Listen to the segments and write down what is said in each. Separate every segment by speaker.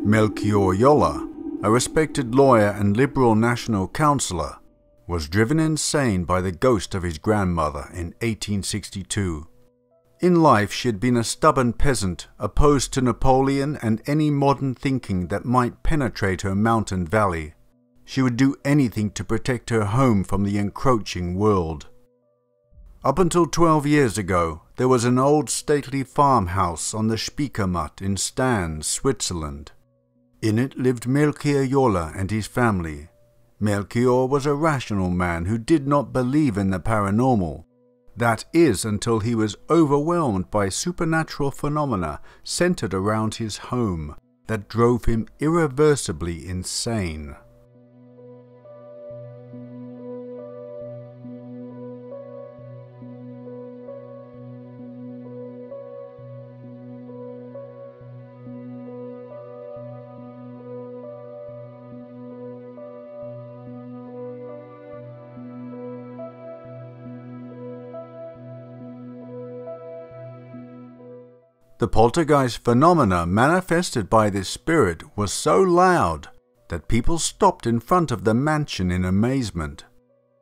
Speaker 1: Melchior Jolla, a respected lawyer and liberal national councillor, was driven insane by the ghost of his grandmother in 1862. In life she had been a stubborn peasant, opposed to Napoleon and any modern thinking that might penetrate her mountain valley. She would do anything to protect her home from the encroaching world. Up until 12 years ago, there was an old stately farmhouse on the Spiekermatt in Stans, Switzerland. In it lived Melchior Jolla and his family. Melchior was a rational man who did not believe in the paranormal. That is, until he was overwhelmed by supernatural phenomena centered around his home that drove him irreversibly insane. The poltergeist phenomena manifested by this spirit was so loud that people stopped in front of the mansion in amazement.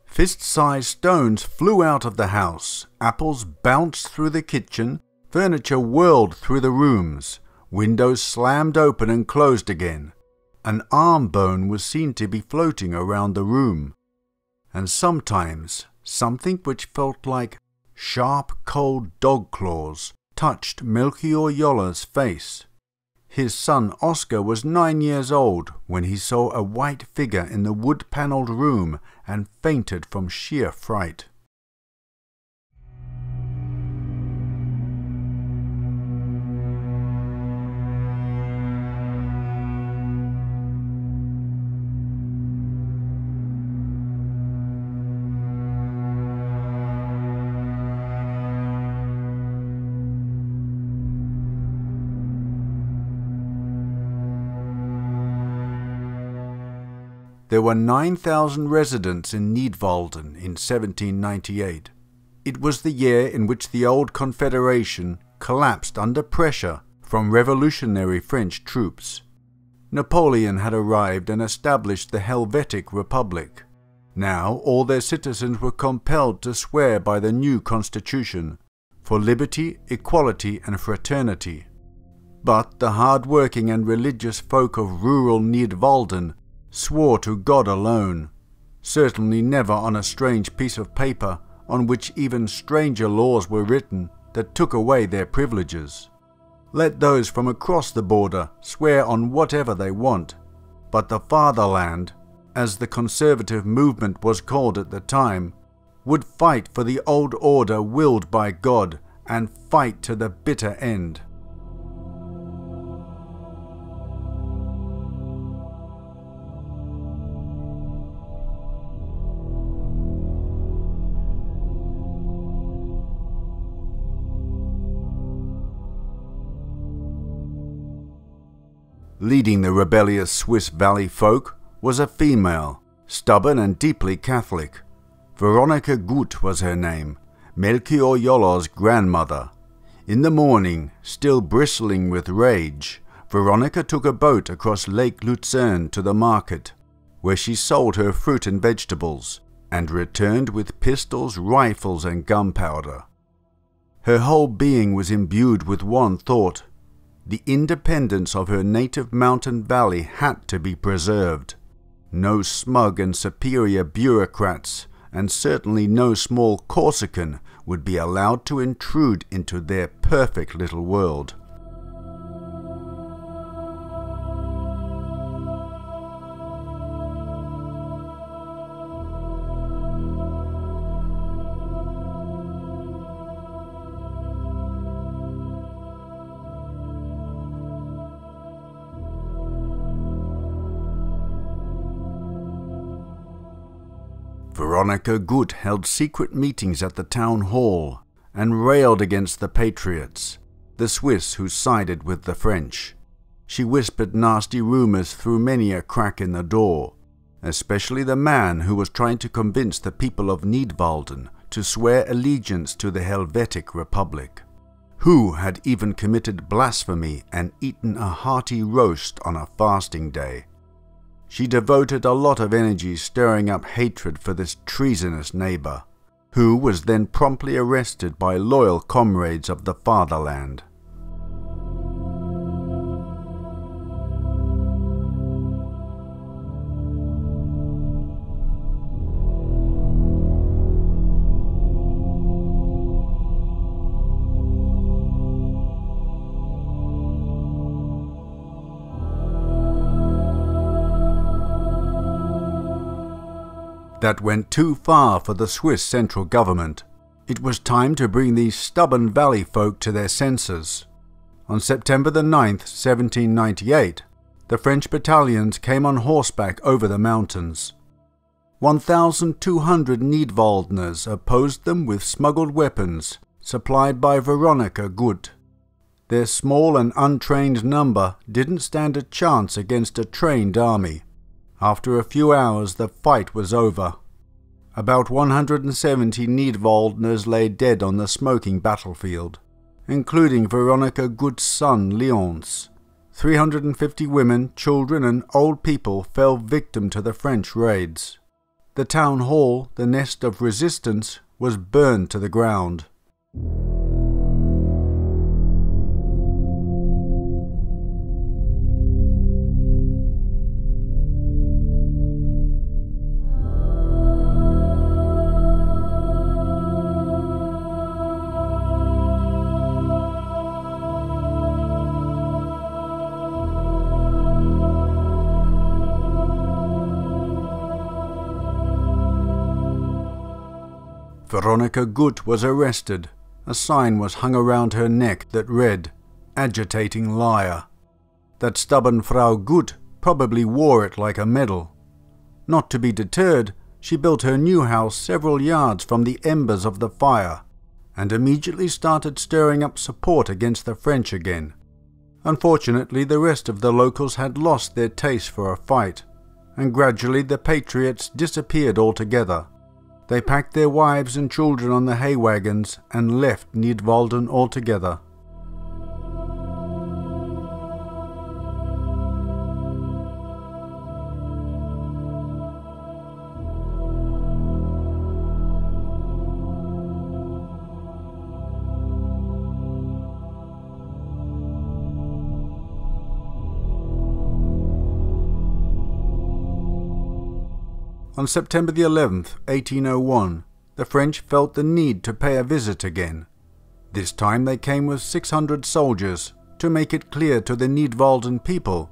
Speaker 1: Fist-sized stones flew out of the house, apples bounced through the kitchen, furniture whirled through the rooms, windows slammed open and closed again. An arm bone was seen to be floating around the room, and sometimes something which felt like sharp, cold dog claws touched Melchior Jolla's face. His son Oscar was 9 years old when he saw a white figure in the wood-panelled room and fainted from sheer fright. There were 9,000 residents in Nidwalden in 1798. It was the year in which the old Confederation collapsed under pressure from revolutionary French troops. Napoleon had arrived and established the Helvetic Republic. Now all their citizens were compelled to swear by the new constitution for liberty, equality and fraternity. But the hard-working and religious folk of rural Nidwalden swore to God alone, certainly never on a strange piece of paper on which even stranger laws were written that took away their privileges. Let those from across the border swear on whatever they want, but the fatherland, as the conservative movement was called at the time, would fight for the old order willed by God and fight to the bitter end. Leading the rebellious Swiss valley folk was a female, stubborn and deeply Catholic. Veronica Gut was her name, Melchior Jolla's grandmother. In the morning, still bristling with rage, Veronica took a boat across Lake Luzerne to the market, where she sold her fruit and vegetables, and returned with pistols, rifles and gunpowder. Her whole being was imbued with one thought: the independence of her native mountain valley had to be preserved. No smug and superior bureaucrats, and certainly no small Corsican, would be allowed to intrude into their perfect little world. Veronica Gut held secret meetings at the town hall and railed against the patriots, the Swiss who sided with the French. She whispered nasty rumors through many a crack in the door, especially the man who was trying to convince the people of Nidwalden to swear allegiance to the Helvetic Republic. who had even committed blasphemy and eaten a hearty roast on a fasting day. She devoted a lot of energy stirring up hatred for this treasonous neighbor, who was then promptly arrested by loyal comrades of the fatherland. That went too far for the Swiss central government. It was time to bring these stubborn valley folk to their senses. On September the 9th, 1798, the French battalions came on horseback over the mountains. 1,200 Nidwaldners opposed them with smuggled weapons supplied by Veronica Gut. Their small and untrained number didn't stand a chance against a trained army. After a few hours the fight was over. About 170 Nidwaldners lay dead on the smoking battlefield, including Veronica Gut's son Leonce. 350 women, children and old people fell victim to the French raids. The town hall, the nest of resistance, was burned to the ground. Veronica Gut was arrested. A sign was hung around her neck that read, "Agitating liar." That stubborn Frau Gut probably wore it like a medal. Not to be deterred, she built her new house several yards from the embers of the fire, and immediately started stirring up support against the French again. Unfortunately, the rest of the locals had lost their taste for a fight, and gradually the patriots disappeared altogether. They packed their wives and children on the hay wagons and left Nidwalden altogether. On September the 11th, 1801, the French felt the need to pay a visit again. This time they came with 600 soldiers to make it clear to the Nidwalden people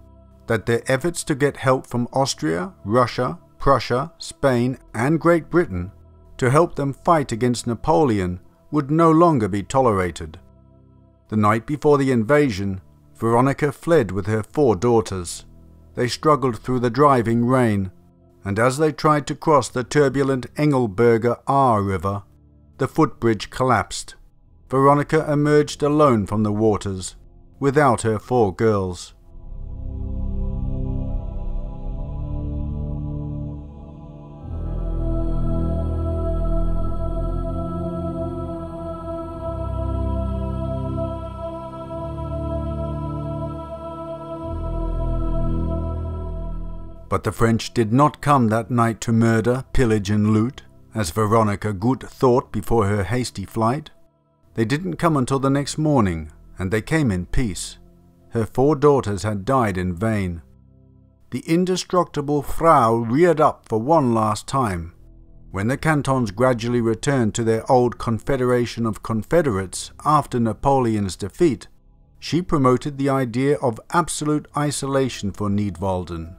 Speaker 1: that their efforts to get help from Austria, Russia, Prussia, Spain and Great Britain to help them fight against Napoleon would no longer be tolerated. The night before the invasion, Veronica fled with her 4 daughters. They struggled through the driving rain, and as they tried to cross the turbulent Engelberger Aar River, the footbridge collapsed. Veronica emerged alone from the waters, without her 4 girls. But the French did not come that night to murder, pillage and loot, as Veronica Gut thought before her hasty flight. They didn't come until the next morning, and they came in peace. Her 4 daughters had died in vain. The indestructible Frau reared up for one last time. When the cantons gradually returned to their old confederation of confederates after Napoleon's defeat, she promoted the idea of absolute isolation for Nidwalden.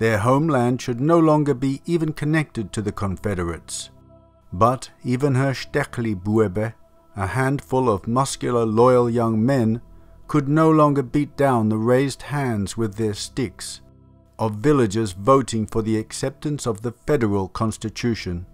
Speaker 1: Their homeland should no longer be even connected to the Confederates. But even her Stechli-Buebe, a handful of muscular, loyal young men, could no longer beat down the raised hands with their sticks of villagers voting for the acceptance of the federal constitution.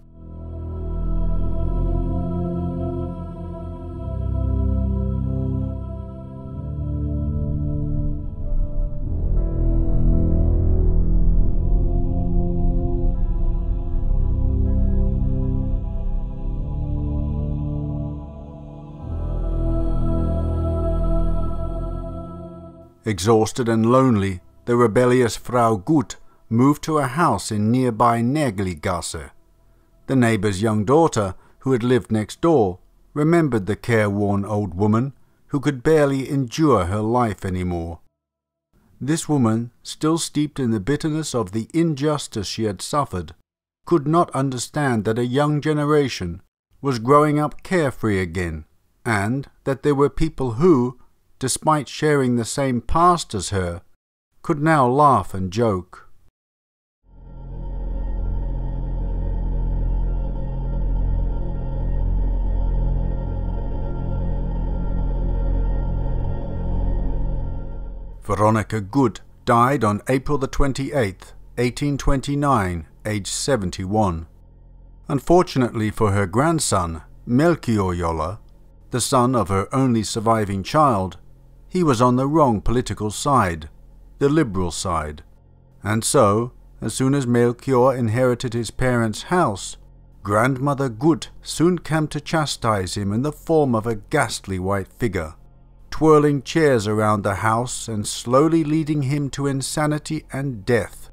Speaker 1: Exhausted and lonely, the rebellious Frau Gut moved to a house in nearby Nägligasse. The neighbour's young daughter, who had lived next door, remembered the careworn old woman who could barely endure her life anymore. This woman, still steeped in the bitterness of the injustice she had suffered, could not understand that a young generation was growing up carefree again, and that there were people who, despite sharing the same past as her, could now laugh and joke. Veronica Gut died on April the 28th, 1829, aged 71. Unfortunately for her grandson, Melchior Joller, the son of her only surviving child, he was on the wrong political side, the liberal side, and so, as soon as Melchior inherited his parents' house, Grandmother Gut soon came to chastise him in the form of a ghastly white figure, twirling chairs around the house and slowly leading him to insanity and death,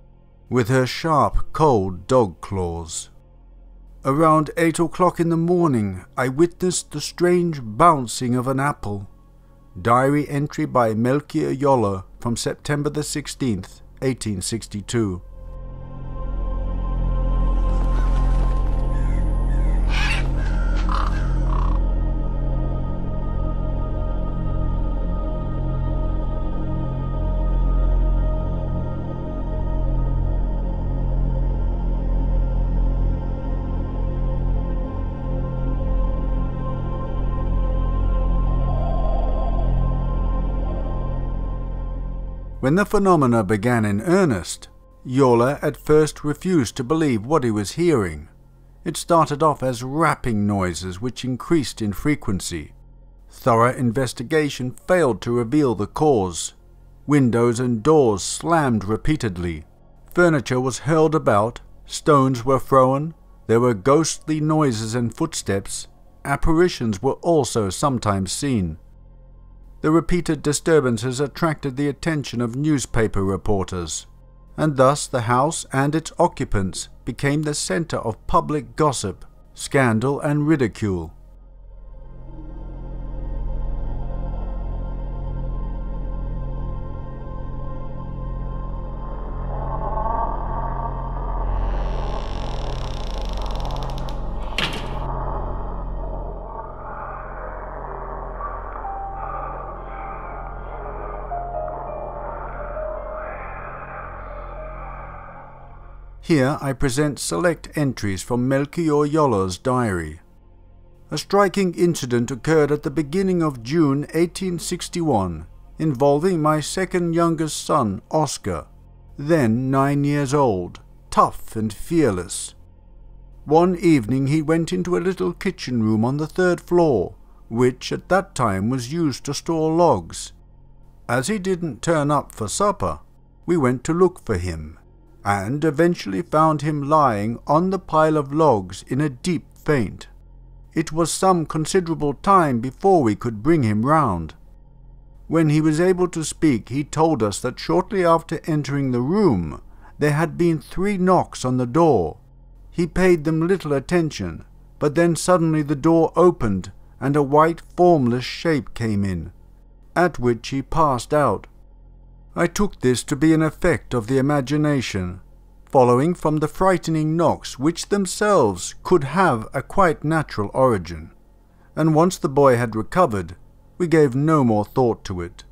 Speaker 1: with her sharp, cold dog claws. Around 8 o'clock in the morning, I witnessed the strange bouncing of an apple. Diary entry by Melchior Joller from September the 16th, 1862. When the phenomena began in earnest, Joller at first refused to believe what he was hearing. It started off as rapping noises which increased in frequency. Thorough investigation failed to reveal the cause. Windows and doors slammed repeatedly. Furniture was hurled about, stones were thrown, there were ghostly noises and footsteps. Apparitions were also sometimes seen. The repeated disturbances attracted the attention of newspaper reporters, and thus the house and its occupants became the center of public gossip, scandal and ridicule. Here I present select entries from Melchior Joller's diary. A striking incident occurred at the beginning of June 1861, involving my second youngest son, Oscar, then 9 years old, tough and fearless. One evening he went into a little kitchen room on the 3rd floor, which at that time was used to store logs. As he didn't turn up for supper, we went to look for him, and eventually found him lying on the pile of logs in a deep faint. It was some considerable time before we could bring him round. When he was able to speak, he told us that shortly after entering the room, there had been 3 knocks on the door. He paid them little attention, but then suddenly the door opened and a white formless shape came in, at which he passed out. I took this to be an effect of the imagination, following from the frightening knocks which themselves could have a quite natural origin, and once the boy had recovered, we gave no more thought to it.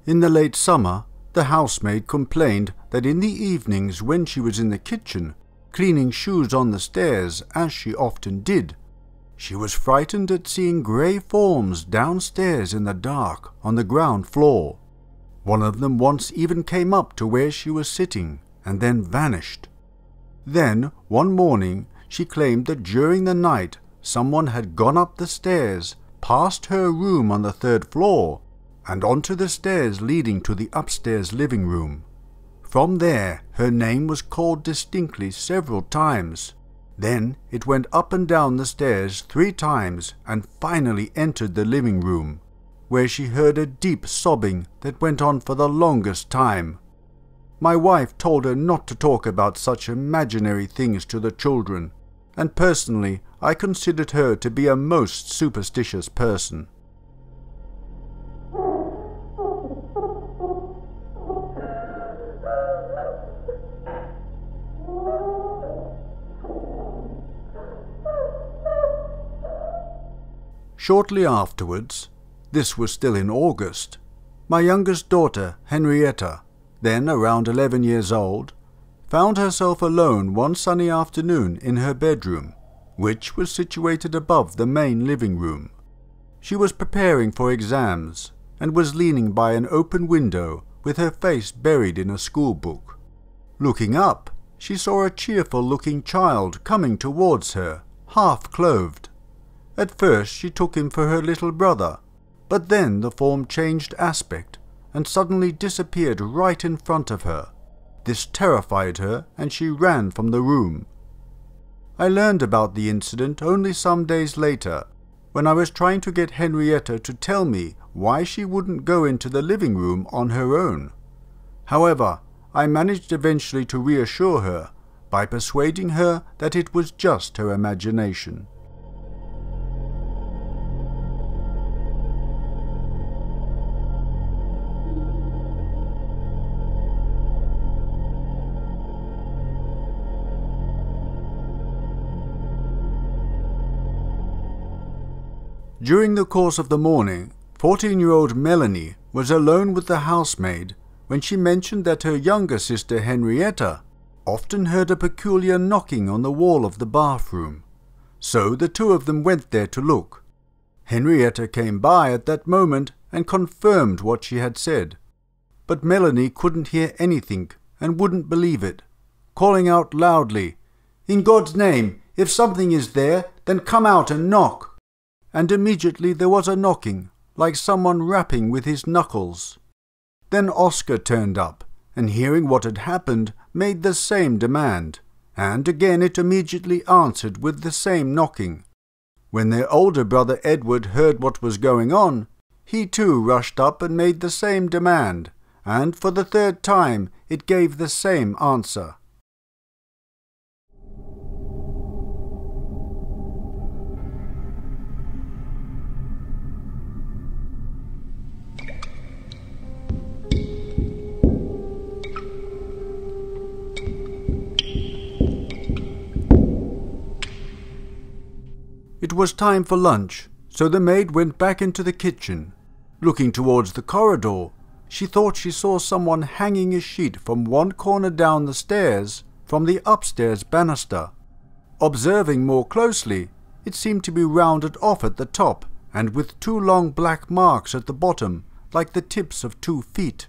Speaker 1: In the late summer, the housemaid complained that in the evenings when she was in the kitchen, cleaning shoes on the stairs, as she often did, she was frightened at seeing grey forms downstairs in the dark on the ground floor. One of them once even came up to where she was sitting and then vanished. Then, one morning, she claimed that during the night someone had gone up the stairs, past her room on the 3rd floor, and onto the stairs leading to the upstairs living room. From there, her name was called distinctly several times. Then it went up and down the stairs 3 times and finally entered the living room, where she heard a deep sobbing that went on for the longest time. My wife told her not to talk about such imaginary things to the children, and personally I considered her to be a most superstitious person. Shortly afterwards, this was still in August, my youngest daughter, Henrietta, then around 11 years old, found herself alone one sunny afternoon in her bedroom, which was situated above the main living room. She was preparing for exams and was leaning by an open window with her face buried in a school book. Looking up, she saw a cheerful-looking child coming towards her, half-clothed. At first she took him for her little brother, but then the form changed aspect and suddenly disappeared right in front of her. This terrified her and she ran from the room. I learned about the incident only some days later, when I was trying to get Henrietta to tell me why she wouldn't go into the living room on her own. However, I managed eventually to reassure her by persuading her that it was just her imagination. During the course of the morning, 14-year-old Melanie was alone with the housemaid when she mentioned that her younger sister Henrietta often heard a peculiar knocking on the wall of the bathroom. So the two of them went there to look. Henrietta came by at that moment and confirmed what she had said. But Melanie couldn't hear anything and wouldn't believe it, calling out loudly, "In God's name, if something is there, then come out and knock." And immediately there was a knocking, like someone rapping with his knuckles. Then Oscar turned up, and hearing what had happened, made the same demand, and again it immediately answered with the same knocking. When their older brother Edward heard what was going on, he too rushed up and made the same demand, and for the 3rd time it gave the same answer. It was time for lunch, so the maid went back into the kitchen. Looking towards the corridor, she thought she saw someone hanging a sheet from one corner down the stairs from the upstairs banister. Observing more closely, it seemed to be rounded off at the top and with 2 long black marks at the bottom, like the tips of 2 feet.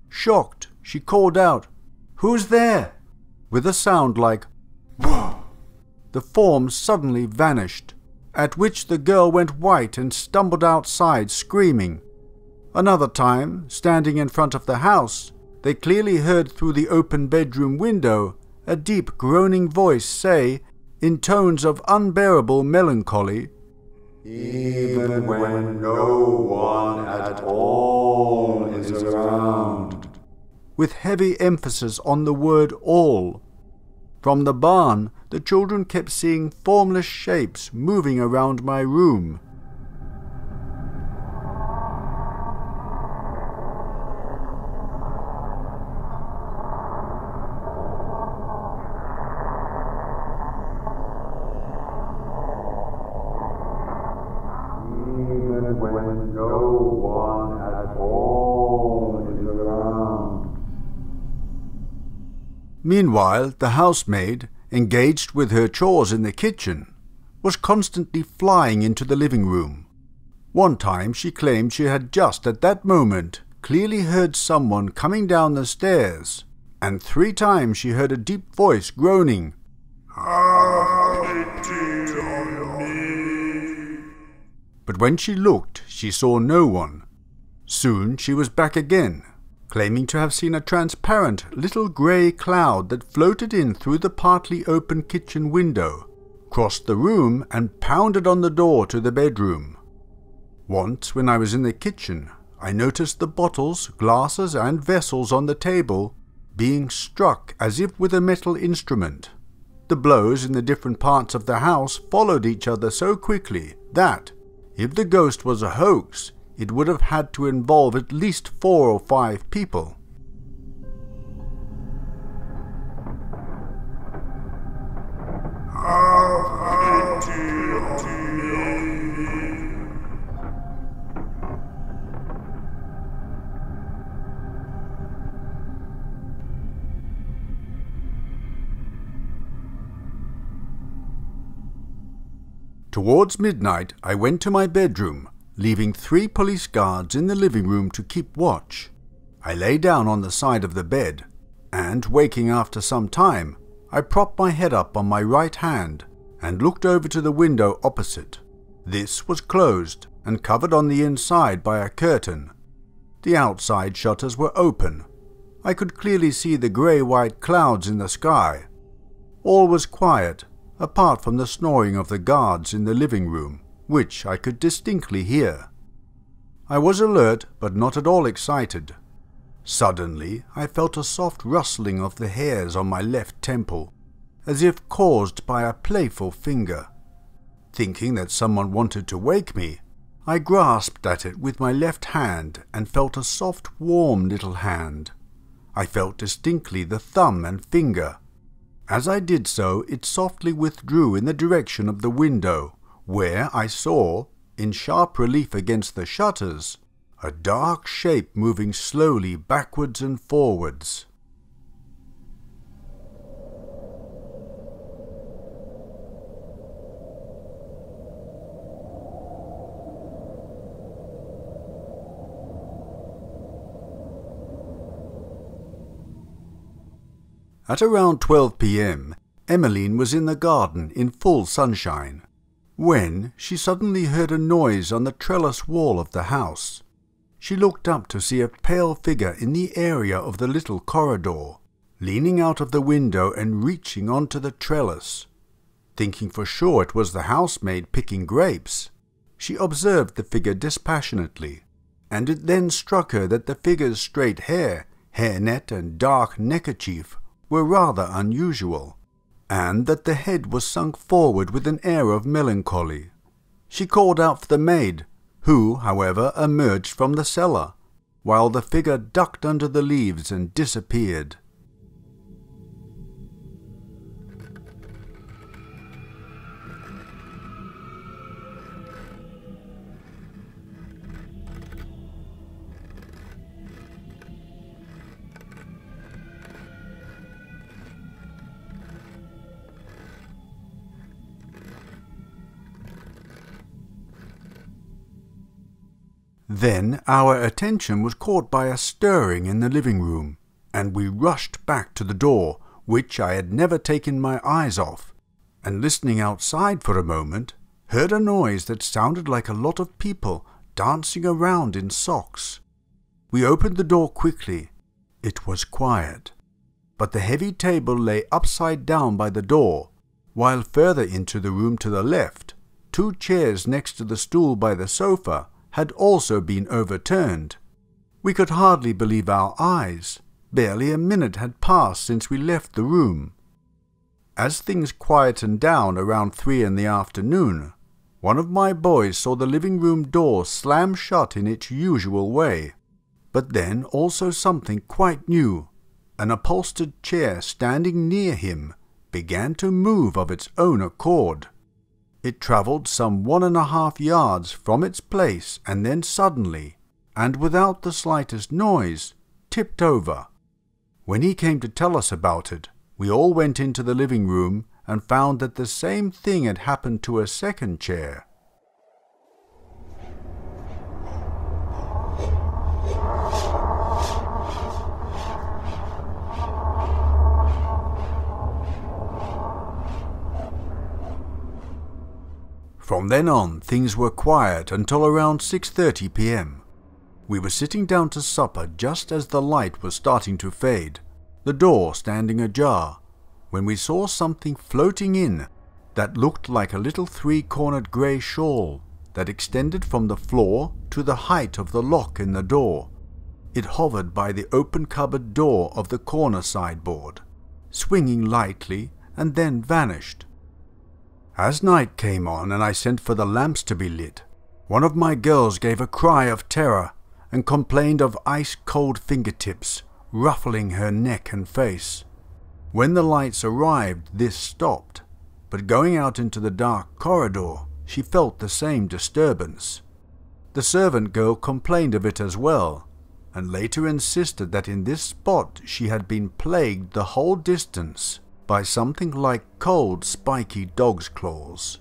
Speaker 1: Shocked, she called out, "Who's there?" With a sound like "Whoa!" The form suddenly vanished, at which the girl went white and stumbled outside screaming. Another time, standing in front of the house, they clearly heard through the open bedroom window a deep groaning voice say, in tones of unbearable melancholy,
Speaker 2: "Even when no one at all is around,"
Speaker 1: with heavy emphasis on the word all. From the barn, the children kept seeing formless shapes moving around my room.
Speaker 2: even when no one at all is around.
Speaker 1: Meanwhile, the housemaid, engaged with her chores in the kitchen, was constantly flying into the living room. One time she claimed she had just at that moment clearly heard someone coming down the stairs, and 3 times she heard a deep voice groaning, "Have pity on me." But when she looked, she saw no one. Soon she was back again, claiming to have seen a transparent little grey cloud that floated in through the partly open kitchen window, crossed the room and pounded on the door to the bedroom. Once, when I was in the kitchen, I noticed the bottles, glasses and vessels on the table being struck as if with a metal instrument. The blows in the different parts of the house followed each other so quickly that, if the ghost was a hoax, it would have had to involve at least 4 or 5 people. Towards midnight, I went to my bedroom, leaving 3 police guards in the living room to keep watch. I lay down on the side of the bed, and, waking after some time, I propped my head up on my right hand and looked over to the window opposite. This was closed and covered on the inside by a curtain. The outside shutters were open. I could clearly see the grey-white clouds in the sky. All was quiet, apart from the snoring of the guards in the living room, which I could distinctly hear. I was alert, but not at all excited. Suddenly, I felt a soft rustling of the hairs on my left temple, as if caused by a playful finger. Thinking that someone wanted to wake me, I grasped at it with my left hand and felt a soft, warm little hand. I felt distinctly the thumb and finger. As I did so, it softly withdrew in the direction of the window, where I saw, in sharp relief against the shutters, a dark shape moving slowly backwards and forwards. At around 12 p.m, Emmeline was in the garden in full sunshine, when she suddenly heard a noise on the trellis wall of the house. She looked up to see a pale figure in the area of the little corridor, leaning out of the window and reaching onto the trellis. Thinking for sure it was the housemaid picking grapes, she observed the figure dispassionately, and it then struck her that the figure's straight hair, hairnet and dark neckerchief were rather unusual, and that the head was sunk forward with an air of melancholy. She called out for the maid, who, however, emerged from the cellar, while the figure ducked under the leaves and disappeared. Then our attention was caught by a stirring in the living room, and we rushed back to the door, which I had never taken my eyes off, and listening outside for a moment, heard a noise that sounded like a lot of people dancing around in socks. We opened the door quickly. It was quiet, but the heavy table lay upside down by the door, while further into the room to the left, 2 chairs next to the stool by the sofa had also been overturned. We could hardly believe our eyes. Barely a minute had passed since we left the room. As things quietened down around 3 in the afternoon, one of my boys saw the living room door slam shut in its usual way, but then also something quite new. An upholstered chair standing near him began to move of its own accord. It travelled some 1.5 yards from its place and then suddenly, and without the slightest noise, tipped over. When he came to tell us about it, we all went into the living room and found that the same thing had happened to a second chair. From then on, things were quiet until around 6:30 p.m. We were sitting down to supper just as the light was starting to fade, the door standing ajar, when we saw something floating in that looked like a little three-cornered grey shawl that extended from the floor to the height of the lock in the door. It hovered by the open cupboard door of the corner sideboard, swinging lightly, and then vanished. As night came on and I sent for the lamps to be lit, one of my girls gave a cry of terror and complained of ice-cold fingertips ruffling her neck and face. When the lights arrived, this stopped, but going out into the dark corridor, she felt the same disturbance. The servant girl complained of it as well, and later insisted that in this spot she had been plagued the whole distance by something like cold, spiky dog's claws.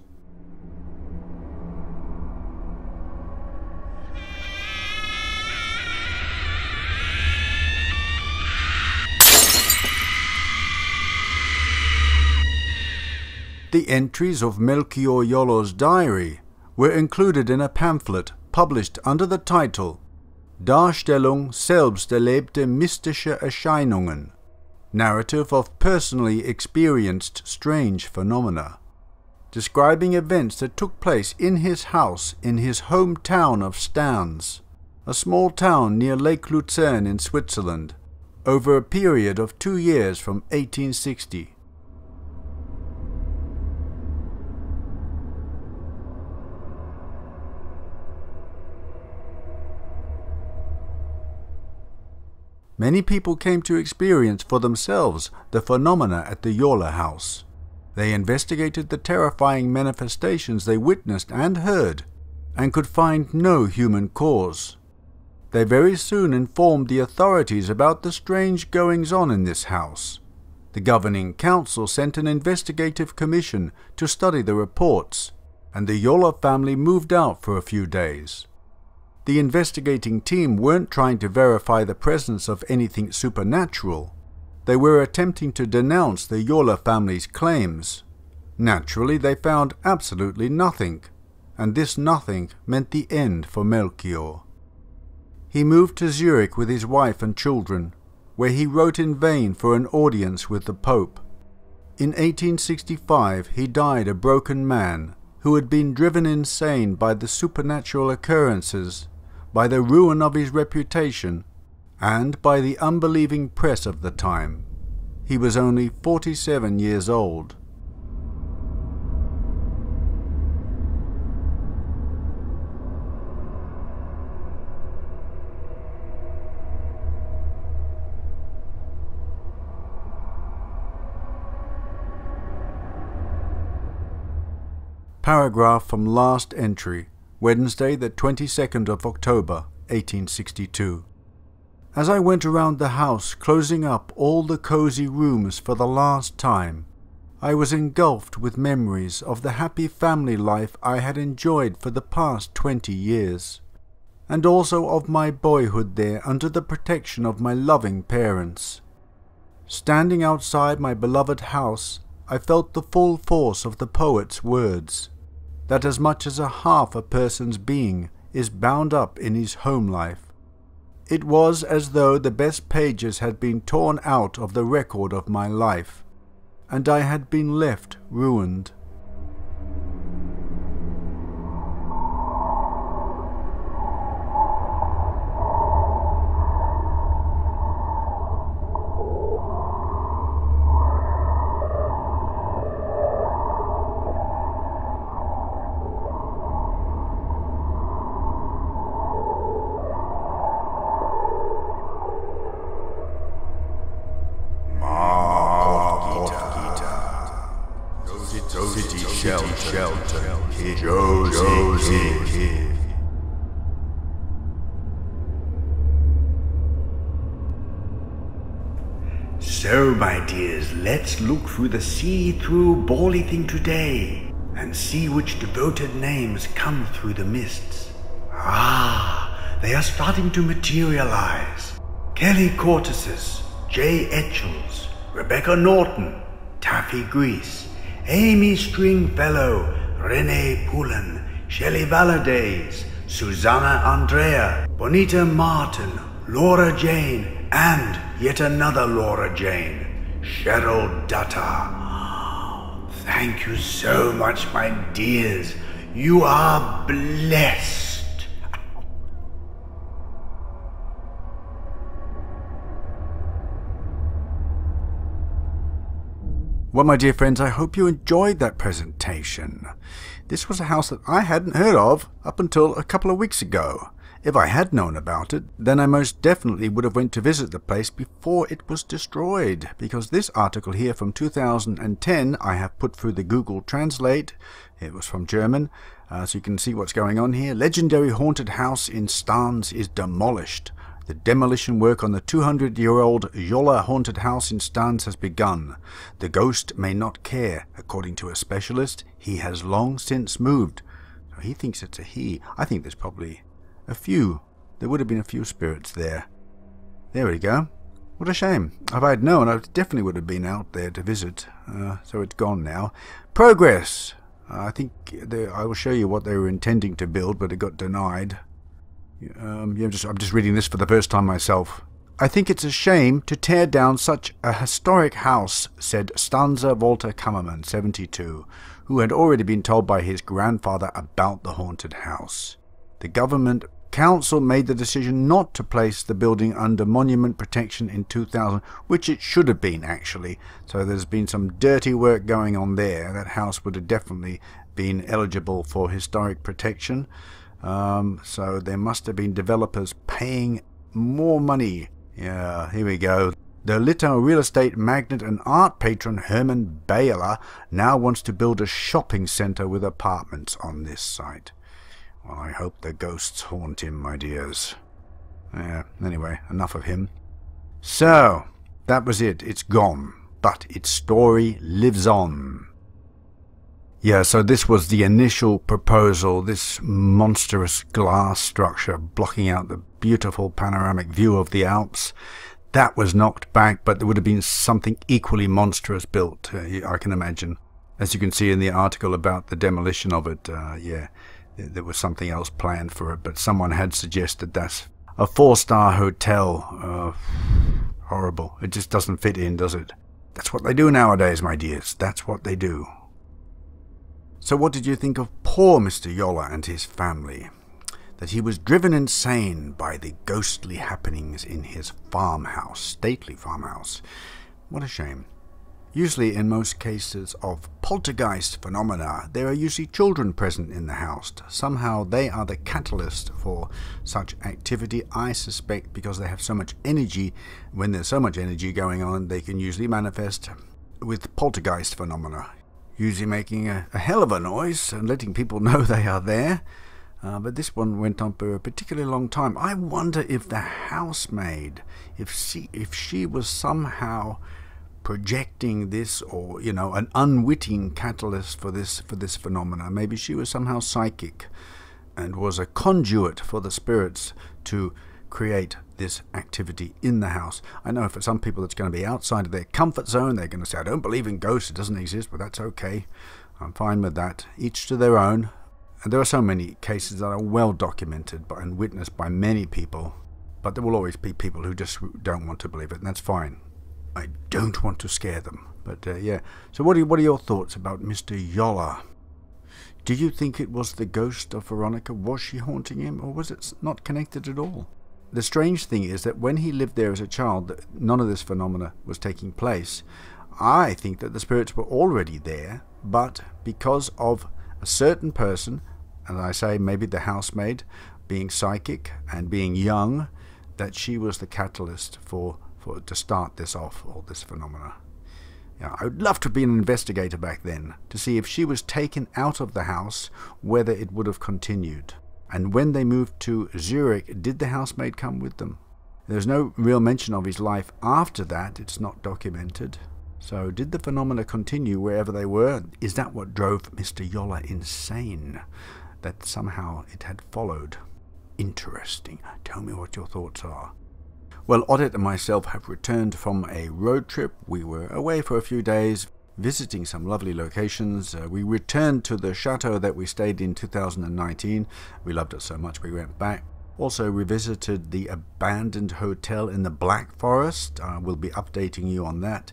Speaker 1: The entries of Melchior Yolo's diary were included in a pamphlet published under the title Darstellung selbst erlebte mystische Erscheinungen, narrative of personally experienced strange phenomena, describing events that took place in his house in his hometown of Stans, a small town near Lake Luzern in Switzerland, over a period of 2 years from 1860. Many people came to experience for themselves the phenomena at the Yola house. They investigated the terrifying manifestations they witnessed and heard, and could find no human cause. They very soon informed the authorities about the strange goings-on in this house. The governing council sent an investigative commission to study the reports, and the Yola family moved out for a few days. The investigating team weren't trying to verify the presence of anything supernatural. They were attempting to denounce the Yola family's claims. Naturally, they found absolutely nothing, and this nothing meant the end for Melchior. He moved to Zurich with his wife and children, where he wrote in vain for an audience with the Pope. In 1865 he died a broken man who had been driven insane by the supernatural occurrences, by the ruin of his reputation, and by the unbelieving press of the time. He was only 47 years old. Paragraph from last entry, Wednesday the 22nd of October, 1862. As I went around the house closing up all the cosy rooms for the last time, I was engulfed with memories of the happy family life I had enjoyed for the past 20 years, and also of my boyhood there under the protection of my loving parents. Standing outside my beloved house, I felt the full force of the poet's words, that as much as half a person's being is bound up in his home life. It was as though the best pages had been torn out of the record of my life, and I had been left ruined.
Speaker 3: So, my dears, let's look through the see-through bally thing today and see which devoted names come through the mists. Ah, they are starting to materialize. Kelly Cortices, J. Etchells, Rebecca Norton, Taffy Grease, Amy Stringfellow, Renee Pullen, Shelley Valadays, Susanna Andrea, Bonita Martin, Laura Jane, and yet another Laura Jane, Cheryl Dutta. Thank you so much, my dears. You are blessed.
Speaker 1: Well, my dear friends, I hope you enjoyed that presentation. This was a house that I hadn't heard of up until a couple of weeks ago. If I had known about it, then I most definitely would have went to visit the place before it was destroyed, because this article here from 2010 I have put through the Google Translate. It was from German, so you can see what's going on here. Legendary haunted house in Stans is demolished. The demolition work on the 200-year-old Jolla haunted house in Stans has begun. The ghost may not care. According to a specialist, he has long since moved. So he thinks it's a he. I think there's probably a few. There would have been a few spirits there. There we go. What a shame. If I had known, I definitely would have been out there to visit. So it's gone now. Progress. I think I will show you what they were intending to build, but it got denied. I'm just reading this for the first time myself. I think it's a shame to tear down such a historic house, said Stanza Walter Kammerman, 72, who had already been told by his grandfather about the haunted house. The government council made the decision not to place the building under monument protection in 2000, which it should have been, actually. So there's been some dirty work going on there. That house would have definitely been eligible for historic protection. So there must have been developers paying more money. Yeah, here we go. The Litau real estate magnate and art patron Herman Baylor now wants to build a shopping centre with apartments on this site. Well, I hope the ghosts haunt him, my dears. Anyway, enough of him. So, that was it. It's gone. But its story lives on. Yeah, so this was the initial proposal, this monstrous glass structure blocking out the beautiful panoramic view of the Alps. That was knocked back, but there would have been something equally monstrous built, I can imagine. As you can see in the article about the demolition of it, there was something else planned for it, but someone had suggested that's a 4-star hotel. Horrible. It just doesn't fit in, does it? That's what they do nowadays, my dears. That's what they do. So what did you think of poor Mr. Jolla and his family? That he was driven insane by the ghostly happenings in his farmhouse, stately farmhouse. What a shame. Usually in most cases of poltergeist phenomena, there are usually children present in the house. Somehow they are the catalyst for such activity, I suspect, because they have so much energy. When there's so much energy going on, they can usually manifest with poltergeist phenomena. Usually making a hell of a noise and letting people know they are there. But this one went on for a particularly long time. I wonder if the housemaid, if she was somehow projecting this, or an unwitting catalyst for this phenomena. Maybe she was somehow psychic and was a conduit for the spirits to create this activity in the house. I know for some people it's going to be outside of their comfort zone. They're going to say, I don't believe in ghosts, it doesn't exist, but that's okay. I'm fine with that. Each to their own. And there are so many cases that are well documented and witnessed by many people, but there will always be people who just don't want to believe it, and that's fine. I don't want to scare them. But yeah. So what are your thoughts about Mr. Jolla? Do you think it was the ghost of Veronica? Was she haunting him, or was it not connected at all? The strange thing is that when he lived there as a child, none of this phenomena was taking place. I think that the spirits were already there, but because of a certain person, and I say maybe the housemaid, being psychic and being young, that she was the catalyst to start this off, all this phenomena. Yeah, I would love to be an investigator back then, to see if she was taken out of the house, whether it would have continued. And when they moved to Zurich, did the housemaid come with them? There's no real mention of his life after that. It's not documented. So did the phenomena continue wherever they were? Is that what drove Mr. Jolla insane? That somehow it had followed? Interesting. Tell me what your thoughts are. Well, Oddie and myself have returned from a road trip. We were away for a few days visiting some lovely locations. We returned to the chateau that we stayed in 2019. We loved it so much we went back. Also revisited the abandoned hotel in the Black Forest. We'll be updating you on that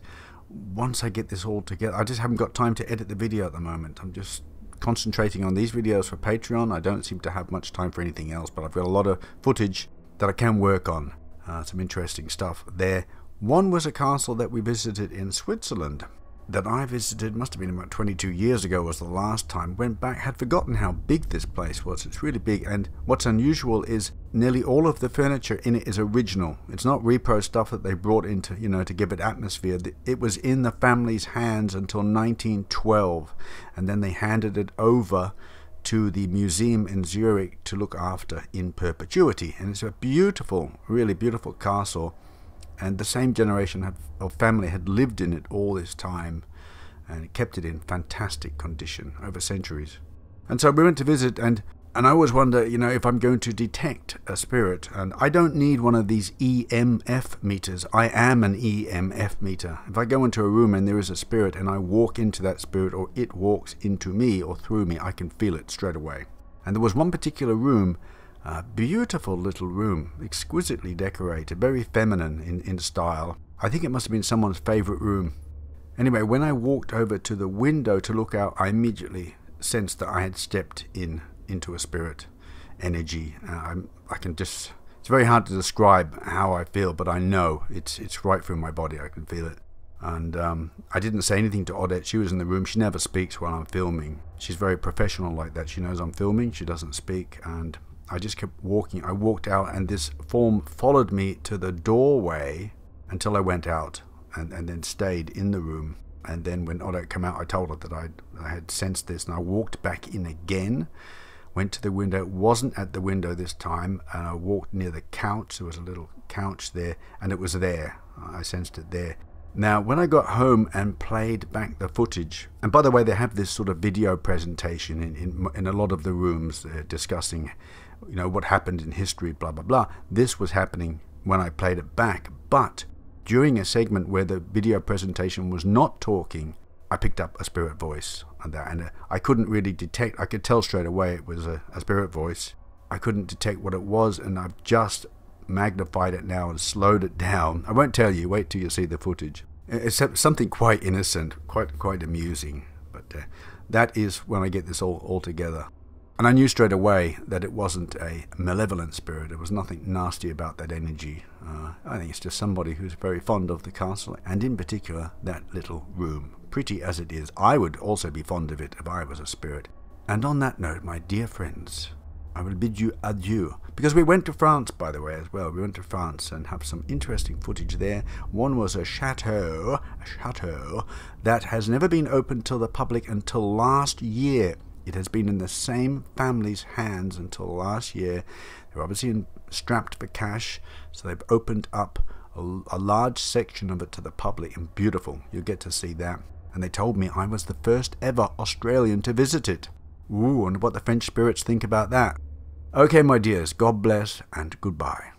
Speaker 1: once I get this all together. I just haven't got time to edit the video at the moment. I'm just concentrating on these videos for Patreon. I don't seem to have much time for anything else, but I've got a lot of footage that I can work on. Some interesting stuff there. One was a castle that we visited in Switzerland that I visited, must have been about 22 years ago was the last time. Went back, had forgotten how big this place was. It's really big, and what's unusual is nearly all of the furniture in it is original. It's not repro stuff that they brought into, to give it atmosphere. It was in the family's hands until 1912, and then they handed it over to the museum in Zurich to look after in perpetuity. And it's a beautiful, really beautiful castle. And the same generation of family had lived in it all this time and kept it in fantastic condition over centuries. And so we went to visit, and I always wonder, if I'm going to detect a spirit. And I don't need one of these EMF meters. I am an EMF meter. If I go into a room and there is a spirit and I walk into that spirit, or it walks into me or through me, I can feel it straight away. And there was one particular room, a beautiful little room, exquisitely decorated, very feminine in style. I think it must have been someone's favorite room. Anyway, when I walked over to the window to look out, I immediately sensed that I had stepped into a spirit energy. It's very hard to describe how I feel, but I know it's right through my body. I can feel it. And I didn't say anything to Oddie. She was in the room. She never speaks while I'm filming. She's very professional like that. She knows I'm filming. She doesn't speak, and I just kept walking. I walked out, and this form followed me to the doorway until I went out, and then stayed in the room. And then when Oddie came out, I told her that I had sensed this, and I walked back in again, went to the window. It wasn't at the window this time, and I walked near the couch. There was a little couch there, and it was there. I sensed it there. Now, when I got home and played back the footage, and by the way, they have this sort of video presentation in a lot of the rooms discussing what happened in history, blah, blah, blah. This was happening when I played it back. But during a segment where the video presentation was not talking, I picked up a spirit voice and I couldn't really detect. I could tell straight away it was a spirit voice. I couldn't detect what it was, and I've just magnified it now and slowed it down. I won't tell you. Wait till you see the footage. It's something quite innocent, quite amusing. But that is when I get this all together. And I knew straight away that it wasn't a malevolent spirit. There was nothing nasty about that energy. I think it's just somebody who's very fond of the castle, and in particular that little room. Pretty as it is, I would also be fond of it if I was a spirit. And on that note, my dear friends, I will bid you adieu. Because we went to France, by the way, as well. We went to France and have some interesting footage there. One was a chateau that has never been opened to the public until last year. It has been in the same family's hands until last year. They're obviously strapped for cash, so they've opened up a large section of it to the public, and beautiful. You'll get to see that. And they told me I was the first ever Australian to visit it. Ooh, and what the French spirits think about that. Okay, my dears, God bless and goodbye.